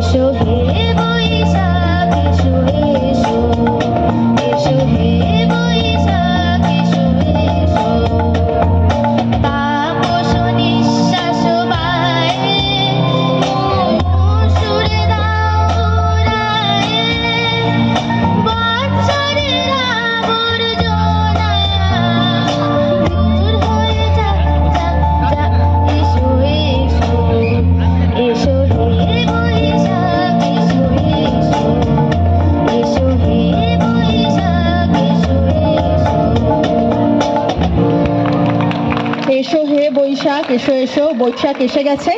এসো হে বৈশাখ এসো এসো, এসো হে বৈশাখ এসো এসো। তাপস নিঃশ্বাস বায়ে সুরে দাও উড়ায়ে, বৎসরের আবর্জনা দূর হয়ে যাক যাক যাক। এসো এসো, এসো হে বৈশাখ এসো এসো, এসো হে বৈশাখ এসো এসো। এসো হে বৈশাখ এসো এসো। বৈশাখ এসে গেছে।